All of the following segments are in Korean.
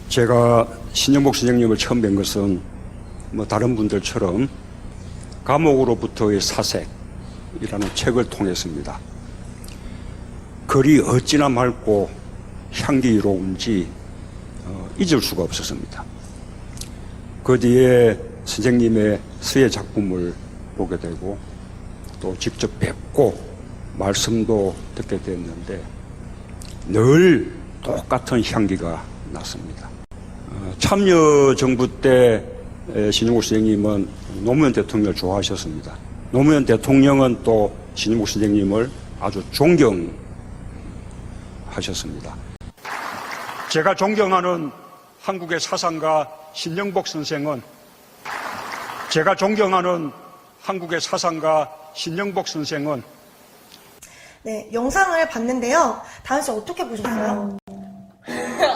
제가 신영복 선생님을 처음 뵌 것은 뭐 다른 분들처럼 감옥으로부터의 사색이라는 책을 통했습니다. 글이 어찌나 맑고 향기로운지 잊을 수가 없었습니다. 그 뒤에 선생님의 수의 작품을 보게 되고 또 직접 뵙고 말씀도 듣게 됐는데 늘 똑같은 향기가 났습니다. 참여정부 때 신영복 선생님은 노무현 대통령을 좋아하셨습니다. 노무현 대통령은 또 신영복 선생님을 아주 존경하셨습니다. 제가 존경하는 한국의 사상가 신영복 선생은 네, 영상을 봤는데요. 다은 씨 어떻게 보셨어요?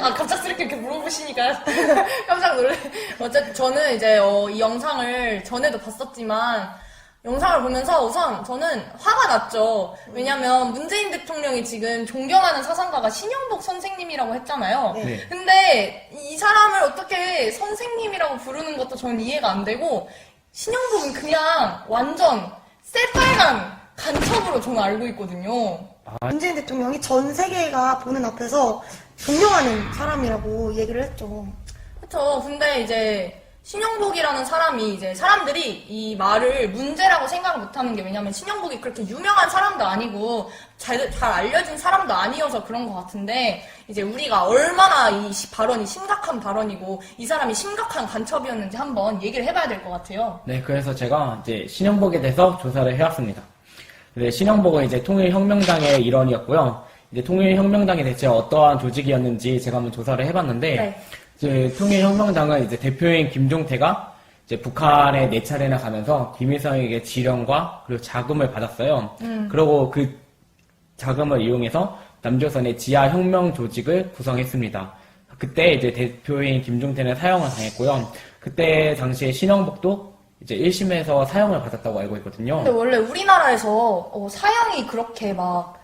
아, 갑작스럽게 이렇게 물어보시니까요. 깜짝 놀래. 어쨌든 저는 이제 이 영상을 전에도 봤었지만 영상을 보면서 우선 저는 화가 났죠. 왜냐면 문재인 대통령이 지금 존경하는 사상가가 신영복 선생님이라고 했잖아요. 네. 근데 이 사람을 어떻게 선생님이라고 부르는 것도 저는 이해가 안 되고 신영복은 그냥 완전 새빨간 간첩으로 저는 알고 있거든요. 문재인 대통령이 전 세계가 보는 앞에서 존경하는 사람이라고 얘기를 했죠. 그쵸. 근데 이제 신영복이라는 사람이 이제 사람들이 이 말을 문제라고 생각 못하는 게 왜냐면 신영복이 그렇게 유명한 사람도 아니고 잘 알려진 사람도 아니어서 그런 것 같은데 이제 우리가 얼마나 이 발언이 심각한 발언이고 이 사람이 심각한 간첩이었는지 한번 얘기를 해봐야 될 것 같아요. 네, 그래서 제가 이제 신영복에 대해서 조사를 해왔습니다. 네, 신영복은 이제 통일혁명당의 일원이었고요. 이제 통일혁명당이 대체 어떠한 조직이었는지 제가 한번 조사를 해봤는데, 네. 이제 통일혁명당은 이제 대표인 김종태가 이제 북한에 4차례나 가면서 김일성에게 지령과 그리고 자금을 받았어요. 그리고 그 자금을 이용해서 남조선의 지하혁명 조직을 구성했습니다. 그때 이제 대표인 김종태는 사형을 당했고요. 그때 당시에 신영복도 이제 1심에서 사형을 받았다고 알고 있거든요. 근데 원래 우리나라에서 사형이 그렇게 막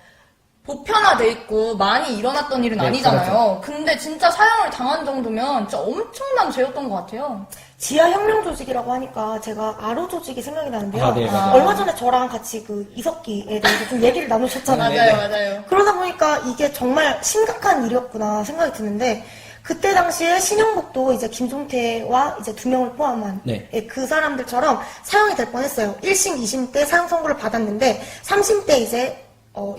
보편화돼 있고 많이 일어났던 일은 네, 아니잖아요. 근데 진짜 사형을 당한 정도면 진짜 엄청난 죄였던 것 같아요. 지하혁명 조직이라고 하니까 제가 아로 조직이 생각이 나는데요. 아, 네, 맞아요. 얼마 전에 저랑 같이 그 이석기에 대해서 좀 얘기를 나누셨잖아요. 네, 맞아요. 그러다 보니까 이게 정말 심각한 일이었구나 생각이 드는데 그때 당시에 신영복도 이제 김종태와 이제 2명을 포함한 네. 그 사람들처럼 사형이 될 뻔했어요. 1심, 2심 때 사형 선고를 받았는데 3심 때 이제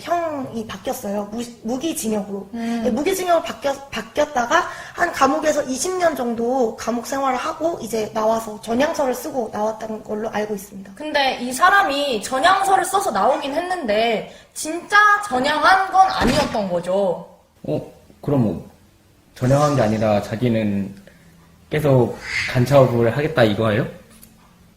형이 바뀌었어요. 무기징역으로. 무기징역으로 바뀌었다가 한 감옥에서 20년 정도 감옥 생활을 하고 이제 나와서 전향서를 쓰고 나왔다는 걸로 알고 있습니다. 근데 이 사람이 전향서를 써서 나오긴 했는데 진짜 전향한 건 아니었던 거죠. 그럼 뭐 전향한 게 아니라 자기는 계속 간첩을 하겠다 이거예요?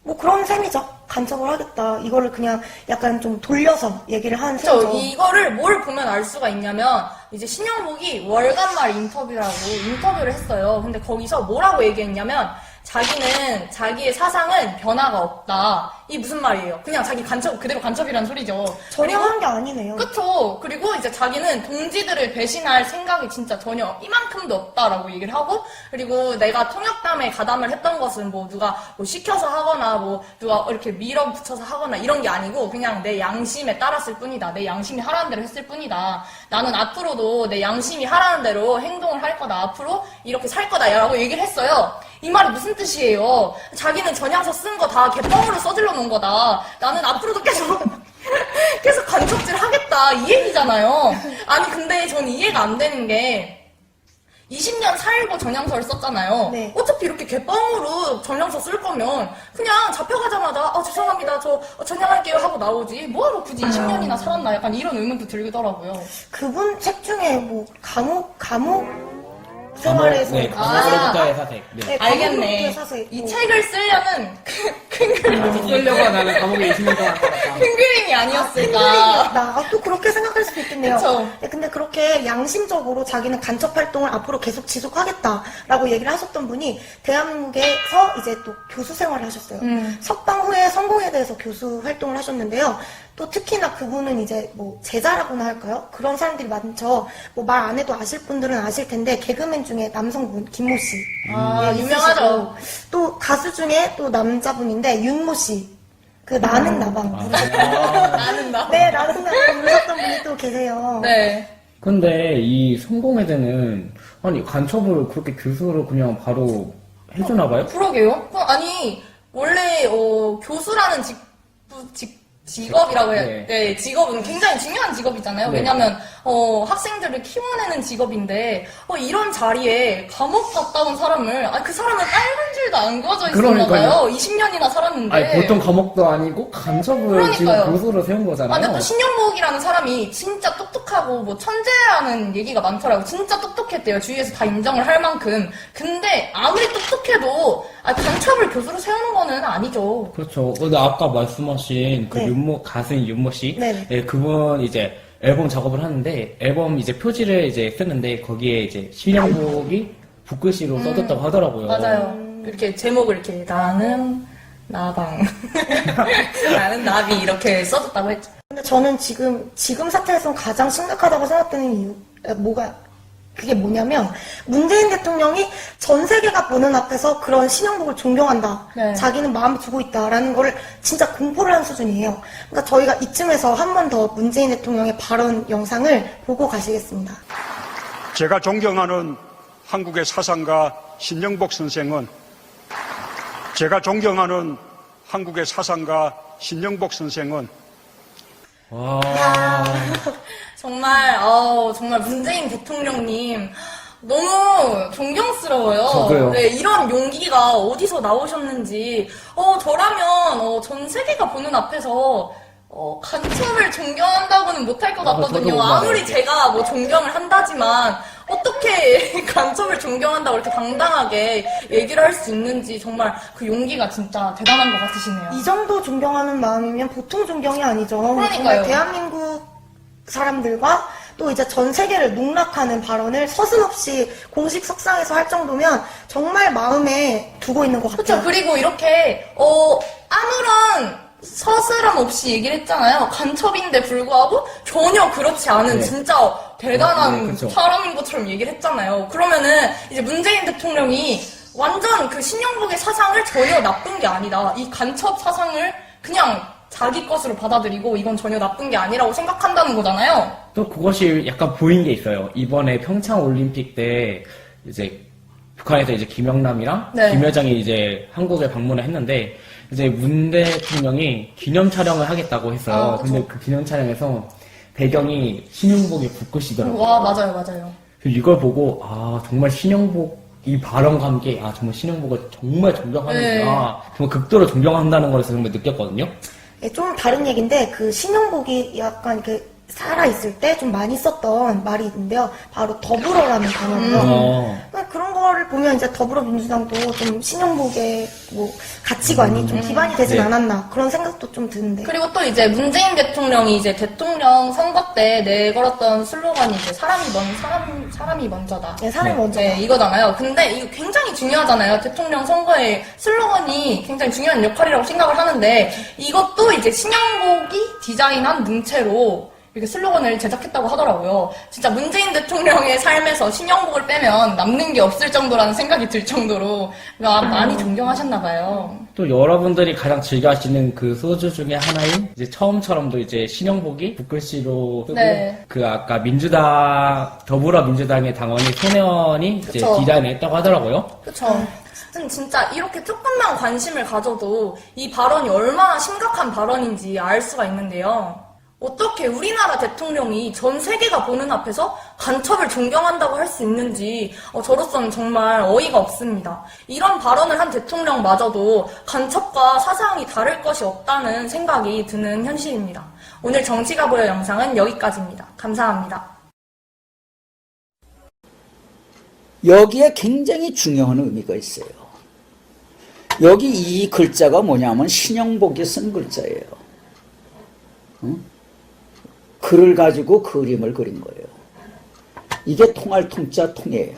뭐 그런 셈이죠. 간첩을 하겠다. 이거를 그냥 약간 좀 돌려서 얘기를 한 셈이죠. 이거를 뭘 보면 알 수가 있냐면 이제 신영복이 월간말 인터뷰를 했어요. 근데 거기서 뭐라고 얘기했냐면 자기는 자기의 사상은 변화가 없다. 이게 무슨 말이에요? 그냥 자기 그대로 간첩이라는 소리죠. 전향한 게 아니네요. 그쵸. 그리고 이제 자기는 동지들을 배신할 생각이 진짜 전혀 이만큼도 없다라고 얘기를 하고, 그리고 내가 통역담에 가담을 했던 것은 뭐 누가 뭐 시켜서 하거나 뭐 누가 이렇게 밀어붙여서 하거나 이런 게 아니고 그냥 내 양심에 따랐을 뿐이다. 내 양심이 하라는 대로 했을 뿐이다. 나는 앞으로도 내 양심이 하라는 대로 행동을 할 거다. 앞으로 이렇게 살 거다. 라고 얘기를 했어요. 이 말이 무슨 뜻이에요? 자기는 전향서 쓴 거 다 개뻥으로 써질러 놓은 거다. 나는 앞으로도 계속 간첩질 하겠다. 이 얘기잖아요. 아니 근데 전 이해가 안 되는 게 20년 살고 전향서를 썼잖아요. 네. 어차피 이렇게 개뻥으로 전향서 쓸 거면 그냥 잡혀가자마자 죄송합니다. 저 전향할게요 하고 나오지. 뭐하러 굳이 20년이나 살았나 약간 이런 의문도 들더라고요. 그분 책 중에 뭐 감옥 생활에서 네, 감옥으로부터의 사색. 네. 네, 알겠네. 감옥으로부터의 사색. 이 책을 쓰려는 쓰려고 나는 감옥에 20년 동안 살았다. 큰 그림이 아니었을까. 또 그렇게 생각할 수도 있겠네요. 그쵸. 네, 근데 그렇게 양심적으로 자기는 간첩 활동을 앞으로 계속 지속하겠다라고 얘기를 하셨던 분이 대한민국에서 이제 또 교수 생활을 하셨어요. 석방 후에 성공에 대해서 교수 활동을 하셨는데요. 또 특히나 그분은 이제 뭐 제자라고나 할까요? 그런 사람들이 많죠. 뭐 말 안 해도 아실 분들은 아실 텐데 개그맨 중에 남성분 김모 씨. 아, 네, 유명하죠. 있으시고, 또 가수 중에 또 남자분인데 윤모 씨. 그 나는 나방 나는 나. 네, 나는 나방 부르셨던 분이 또 계세요. 네. 근데 이 성공회대는 아니 간첩을 그렇게 교수로 그냥 바로 해주나 봐요? 그러게요. 아니, 원래, 교수라는 직업이라고 해야 네. 네, 직업은 굉장히 중요한 직업이잖아요. 네. 왜냐면, 학생들을 키워내는 직업인데, 이런 자리에 감옥 갔다 온 사람을, 그 사람은 빨간 줄도 안 그어져 있었나 그러니까요. 봐요. 20년이나 살았는데. 아니 보통 감옥도 아니고 간첩을 그러니까요. 지금 교수로 세운 거잖아요. 근데 또 신영복이라는 사람이 진짜 똑똑하고 뭐 천재라는 얘기가 많더라고요. 진짜 똑똑했대요. 주위에서 다 인정을 할 만큼. 근데 아무리 똑똑해도 간첩을 교수로 세우는 거는 아니죠. 그렇죠. 근데 아까 말씀하신 그 네. 가수인 윤모 씨, 네네. 네, 그분 이제 앨범 작업을 하는데 앨범 이제 표지를 이제 쓰는데 거기에 이제 신영복이 붓글씨로 써졌다고 하더라고요. 맞아요. 이렇게 제목을 이렇게 나는 나방 나는 나비 이렇게 써줬다고 했죠. 근데 저는 지금 사태에서 가장 심각하다고 생각되는 이유, 그게 뭐냐면, 문재인 대통령이 전 세계가 보는 앞에서 그런 신영복을 존경한다. 네. 자기는 마음에 두고 있다라는 거를 진짜 공포를 한 수준이에요. 그러니까 저희가 이쯤에서 한 번 더 문재인 대통령의 발언 영상을 보고 가시겠습니다. 제가 존경하는 한국의 사상가 신영복 선생은 와, 정말 문재인 대통령님 너무 존경스러워요. 저도요. 네, 이런 용기가 어디서 나오셨는지. 저라면 전 세계가 보는 앞에서 간첩을 존경한다고는 못할 것 저도 같거든요. 못 말해요. 아무리 제가 뭐 존경을 한다지만 어떻게 간첩을 존경한다고 이렇게 당당하게 얘기를 할 수 있는지 정말 그 용기가 진짜 대단한 것 같으시네요. 이 정도 존경하는 마음이면 보통 존경이 아니죠. 그러니까요. 정말 대한민국 사람들과 또 이제 전 세계를 농락하는 발언을 서슴없이 공식 석상에서 할 정도면 정말 마음에 두고 있는 것 그렇죠. 같아요. 그리고 이렇게 아무런 서스럼 없이 얘기를 했잖아요. 간첩인데 불구하고 전혀 그렇지 않은 네. 진짜 대단한 그쵸. 사람인 것처럼 얘기를 했잖아요. 그러면은 이제 문재인 대통령이 완전 그 신영복의 사상을 전혀 나쁜 게 아니다. 이 간첩 사상을 그냥 자기 것으로 받아들이고 이건 전혀 나쁜 게 아니라고 생각한다는 거잖아요. 또 그것이 약간 보인 게 있어요. 이번에 평창 올림픽 때 이제 북한에서 이제 김영남이랑 네. 김 여정이 이제 한국에 방문을 했는데 이제 문 대통령이 기념 촬영을 하겠다고 했어요. 그쵸. 근데 그 기념 촬영에서 배경이 신영복의 붓글씨더라고요. 와, 맞아요. 그래서 이걸 보고 정말 신영복 이 발언과 함께 정말 신영복을 정말 존경하는구나. 정말 극도로 존경한다는 걸 정말 느꼈거든요. 예, 좀 다른 얘기인데 그 신영복이 약간 이렇게 살아있을 때 좀 많이 썼던 말이 있는데요. 바로 더불어라는 단어예요. 그러니까 그런 거를 보면 이제 더불어민주당도 좀 신영복의 뭐 가치관이 좀 기반이 되진 네. 않았나 그런 생각도 좀 드는데. 그리고 또 이제 문재인 대통령이 이제 대통령 선거 때 내걸었던 슬로건이 이제 사람이 먼저다. 네, 사람이 먼저다. 네, 이거잖아요. 근데 이거 굉장히 중요하잖아요. 대통령 선거의 슬로건이 굉장히 중요한 역할이라고 생각을 하는데 이것도 이제 신영복이 디자인한 문체로 이렇게 슬로건을 제작했다고 하더라고요. 진짜 문재인 대통령의 삶에서 신영복을 빼면 남는 게 없을 정도라는 생각이 들 정도로 많이 존경하셨나 봐요. 또 여러분들이 가장 즐겨하시는 그 소주 중에 하나인 이제 처음처럼도 이제 신영복이 붓글씨로 쓰고 네. 그 아까 더불어민주당의 당원이 손혜원이 이제 그쵸. 디자인을 했다고 하더라고요. 그쵸. 진짜 이렇게 조금만 관심을 가져도 이 발언이 얼마나 심각한 발언인지 알 수가 있는데요. 어떻게 우리나라 대통령이 전 세계가 보는 앞에서 간첩을 존경한다고 할 수 있는지 저로서는 정말 어이가 없습니다. 이런 발언을 한 대통령마저도 간첩과 사상이 다를 것이 없다는 생각이 드는 현실입니다. 오늘 정치가 보여 영상은 여기까지입니다. 감사합니다. 여기에 굉장히 중요한 의미가 있어요. 여기 이 글자가 뭐냐면 신영복이 쓴 글자예요. 응? 글을 가지고 그림을 그린 거예요. 이게 통할 통자 통이에요.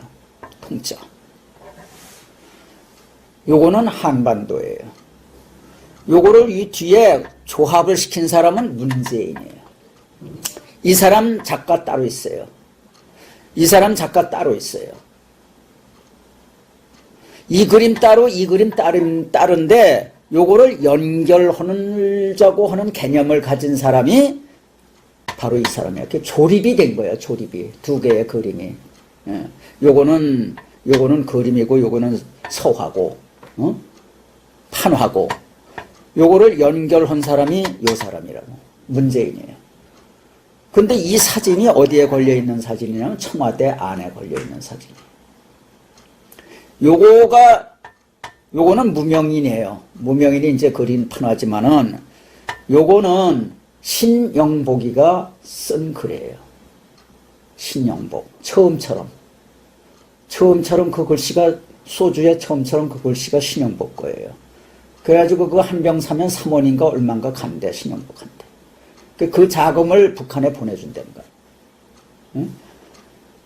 통자. 요거는 한반도예요. 요거를 이 뒤에 조합을 시킨 사람은 문재인이에요. 이 사람 작가 따로 있어요. 이 사람 작가 따로 있어요. 이 그림 따로, 이 그림 따른데 요거를 연결하자고 하는 개념을 가진 사람이 바로 이 사람이에요. 이렇게 조립이 된 거예요. 조립이. 두 개의 그림이. 예. 요거는 그림이고 요거는 서화고 판화고 요거를 연결한 사람이 요 사람이라고. 문재인이에요. 근데 이 사진이 어디에 걸려있는 사진이냐면 청와대 안에 걸려있는 사진이에요. 요거는 무명인이에요. 무명인이 이제 그린 판화지만은 요거는 신영복이가 쓴 글이에요. 신영복. 처음처럼 그 글씨가 소주의 처음처럼 그 글씨가 신영복 거예요. 그래가지고 그 한 병 사면 3원인가 얼마인가 간대, 신영복한테. 그 자금을 북한에 보내준다는 거예요. 응?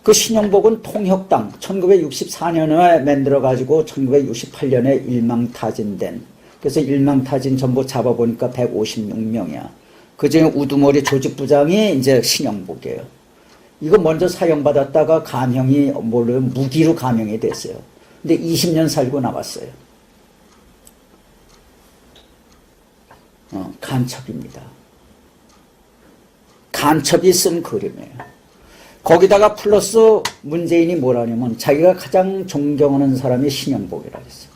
그 신영복은 통역당 1964년에 만들어가지고 1968년에 일망타진된, 그래서 일망타진 전부 잡아보니까 156명이야. 그중에 우두머리 조직부장이 이제 신영복이에요. 이거 먼저 사형받았다가 감형이 무기로 감형이 됐어요. 근데 20년 살고 나왔어요. 간첩입니다. 간첩이 쓴 그림이에요. 거기다가 플러스 문재인이 뭐라냐면 자기가 가장 존경하는 사람이 신영복이라고 했어요.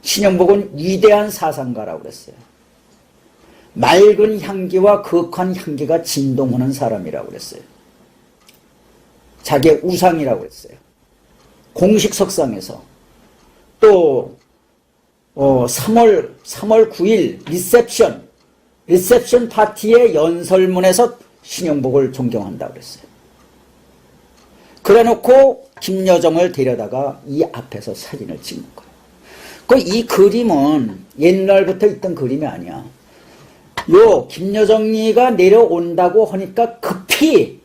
신영복은 위대한 사상가라고 그랬어요. 맑은 향기와 거룩한 향기가 진동하는 사람이라고 그랬어요. 자기의 우상이라고 했어요. 공식 석상에서. 또 3월 9일 리셉션 파티의 연설문에서 신영복을 존경한다고 그랬어요. 그래놓고 김여정을 데려다가 이 앞에서 사진을 찍는 거예요. 이 그림은 옛날부터 있던 그림이 아니야. 김여정이가 내려온다고 하니까 급히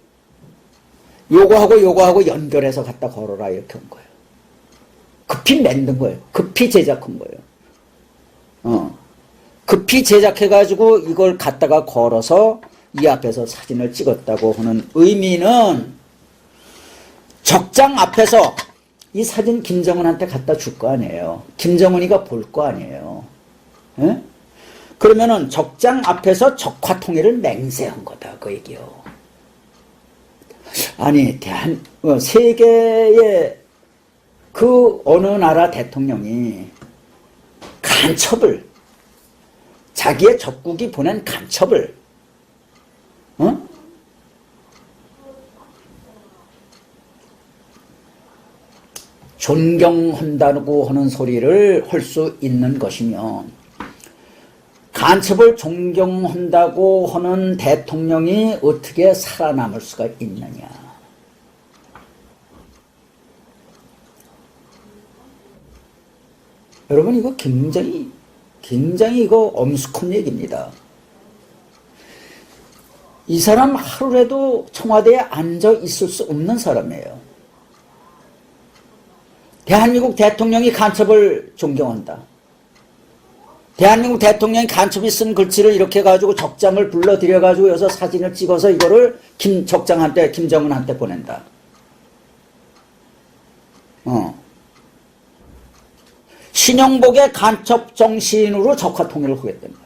요거하고 연결해서 갖다 걸어라 이렇게 한 거예요. 급히 만든 거예요. 급히 제작한 거예요. 급히 제작해가지고 이걸 갖다가 걸어서 이 앞에서 사진을 찍었다고 하는 의미는 적장 앞에서 이 사진 김정은한테 갖다 줄 거 아니에요. 김정은이가 볼 거 아니에요. 에? 그러면은 적장 앞에서 적화통일을 맹세한 거다 그 얘기요. 아니 세계의 그 어느 나라 대통령이 간첩을 자기의 적국이 보낸 간첩을 존경한다고 하는 소리를 할 수 있는 것이면 간첩을 존경한다고 하는 대통령이 어떻게 살아남을 수가 있느냐. 여러분 이거 굉장히 이거 엄숙한 얘기입니다. 이 사람 하루라도 청와대에 앉아 있을 수 없는 사람이에요. 대한민국 대통령이 간첩을 존경한다. 대한민국 대통령이 간첩이 쓴 글씨를 이렇게 해가지고 적장을 불러들여가지고 여기서 사진을 찍어서 이거를 적장한테, 김정은한테 보낸다. 신영복의 간첩 정신으로 적화통일을 하겠다는 거야.